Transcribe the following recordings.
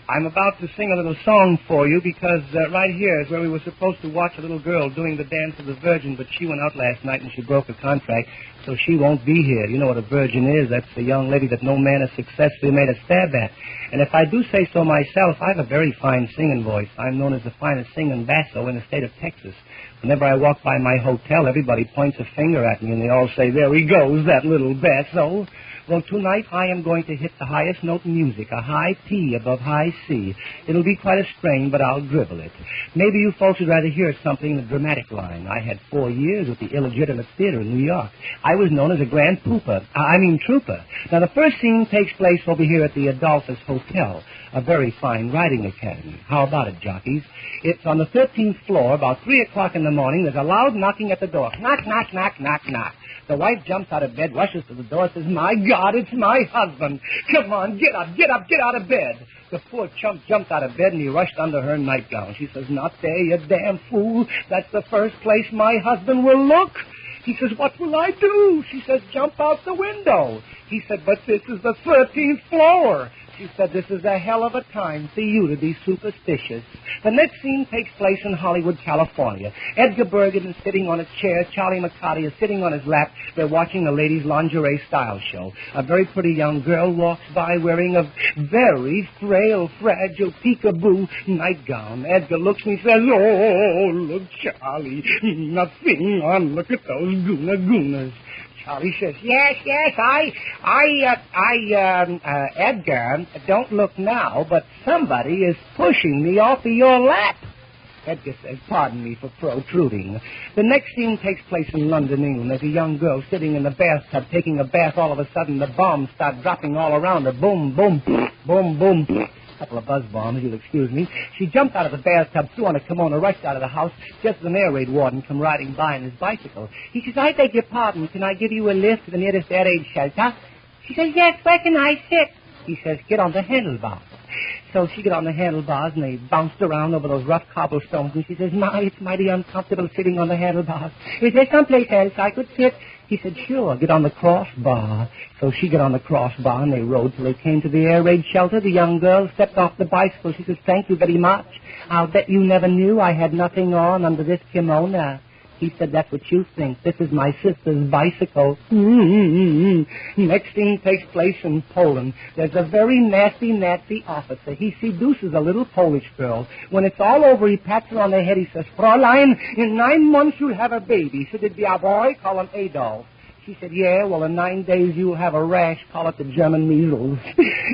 I'm about to sing a little song for you because right here is where we were supposed to watch a little girl doing the dance of the Virgin, but she went out last night and she broke a contract, so she won't be here. You know what a virgin is. That's the young lady that no man has successfully made a stab at. And if I do say so myself, I have a very fine singing voice. I'm known as the finest singing basso in the state of Texas. Whenever I walk by my hotel, everybody points a finger at me and they all say, there he goes, that little basso. Well, tonight I am going to hit the highest note in music, a high P above high C. It'll be quite a strain, but I'll dribble it. Maybe you folks would rather hear something in the dramatic line. I had 4 years with the Illegitimate Theater in New York. I was known as a grand trooper. Now, the first scene takes place over here at the Adolphus Hotel, a very fine riding academy. How about it, jockeys? It's on the 13th floor, about 3 o'clock in the morning. There's a loud knocking at the door. Knock, knock, knock, knock, knock. The wife jumps out of bed, rushes to the door, says, my God, it's my husband. Come on, get up, get up, get out of bed. The poor chump jumped out of bed and he rushed under her nightgown. She says, not there, you damn fool. That's the first place my husband will look. He says, what will I do? She says, jump out the window. He said, but this is the 13th floor. She said, this is a hell of a time for you to be superstitious. The next scene takes place in Hollywood, California. Edgar Bergen is sitting on a chair. Charlie McCarty is sitting on his lap. They're watching a ladies' lingerie style show. A very pretty young girl walks by wearing a very frail, fragile, peekaboo nightgown. Edgar looks and he says, oh, look, Charlie, nothing on. Look at those goonas. Charlie says, yes, Edgar, don't look now, but somebody is pushing me off of your lap. Edgar says, pardon me for protruding. The next scene takes place in London, England. There's a young girl sitting in the bathtub taking a bath. All of a sudden, the bombs start dropping all around her. Boom, boom, boom, boom. A couple of buzz bombs, you'll excuse me. She jumped out of the bathtub, threw on a kimono, rushed out of the house, just as an air raid warden come riding by on his bicycle. He says, I beg your pardon, can I give you a lift to the nearest air raid shelter? She says, yes, where can I sit? He says, get on the handlebars. So she got on the handlebars, and they bounced around over those rough cobblestones, and she says, my, it's mighty uncomfortable sitting on the handlebars. Is there someplace else I could sit? He said, sure, get on the crossbar. So she got on the crossbar, and they rode till they came to the air raid shelter. The young girl stepped off the bicycle. She says, thank you very much. I'll bet you never knew I had nothing on under this kimono. He said, that's what you think. This is my sister's bicycle. Next thing takes place in Poland. There's a very nasty Nazi officer. He seduces a little Polish girl. When it's all over, he pats her on the head. He says, Fräulein, in 9 months you'll have a baby. Should it be a boy? Call him Adolf. She said, yeah, well, in 9 days you'll have a rash. Call it the German measles.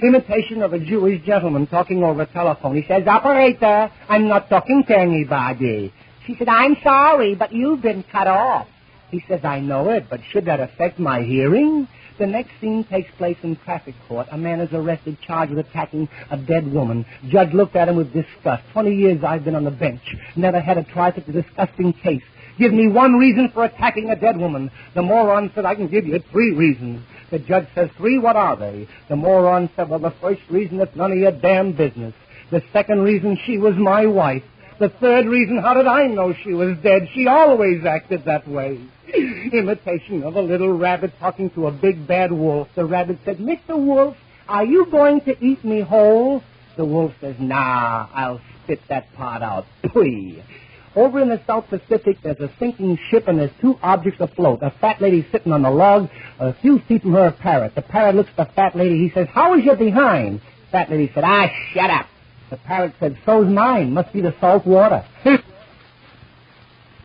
Imitation of a Jewish gentleman talking over a telephone. He says, operator, I'm not talking to anybody. She said, I'm sorry, but you've been cut off. He says, I know it, but should that affect my hearing? The next scene takes place in traffic court. A man is arrested, charged with attacking a dead woman. Judge looked at him with disgust. 20 years I've been on the bench. Never had a try such a disgusting case. Give me one reason for attacking a dead woman. The moron said, I can give you 3 reasons. The judge says, 3, what are they? The moron said, well, the first reason, it's none of your damn business. The second reason, she was my wife. The third reason, how did I know she was dead? She always acted that way. Imitation of a little rabbit talking to a big bad wolf. The rabbit said, Mr. Wolf, are you going to eat me whole? The wolf says, nah, I'll spit that part out. Pwee. Over in the South Pacific, there's a sinking ship and there's 2 objects afloat. A fat lady sitting on the log, a few feet from her, a parrot. The parrot looks at the fat lady. He says, how is your behind? Fat lady said, shut up. The parrot said, so's mine. Must be the salt water.